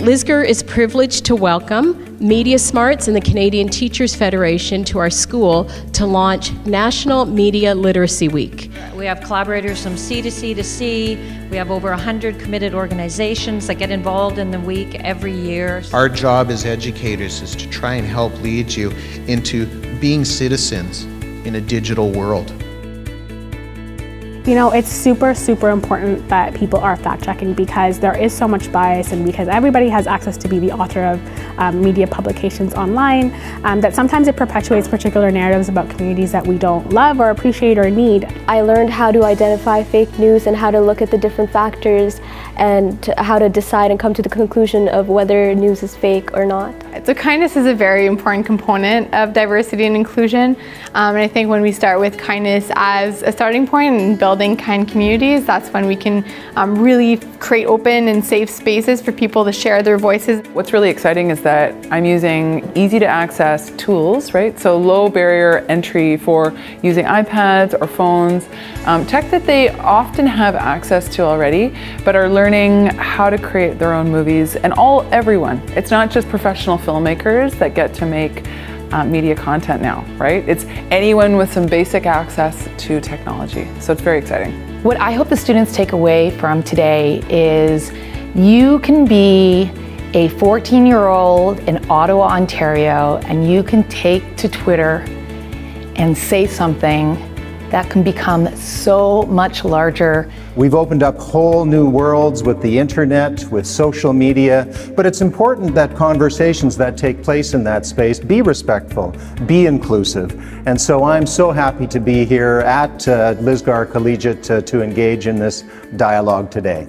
Lisgar is privileged to welcome Media Smarts and the Canadian Teachers Federation to our school to launch National Media Literacy Week. We have collaborators from C2C to C. We have over 100 committed organizations that get involved in the week every year. Our job as educators is to try and help lead you into being citizens in a digital world. You know, it's super important that people are fact-checking because there is so much bias and because everybody has access to be the author of media publications online, that sometimes it perpetuates particular narratives about communities that we don't love or appreciate or need. I learned how to identify fake news and how to look at the different factors and how to decide and come to the conclusion of whether news is fake or not. So kindness is a very important component of diversity and inclusion. And I think when we start with kindness as a starting point and building kind communities, that's when we can really create open and safe spaces for people to share their voices. What's really exciting is that I'm using easy to access tools, right? So low barrier entry for using iPads or phones, tech that they often have access to already, but are learning how to create their own movies. And everyone, it's not just professional filmmakers that get to make media content now, right? It's anyone with some basic access to technology. So it's very exciting. What I hope the students take away from today is you can be a 14-year-old in Ottawa, Ontario, and you can take to Twitter and say something that can become so much larger. We've opened up whole new worlds with the internet, with social media, but it's important that conversations that take place in that space be respectful, be inclusive. And so I'm so happy to be here at Lisgar Collegiate to engage in this dialogue today.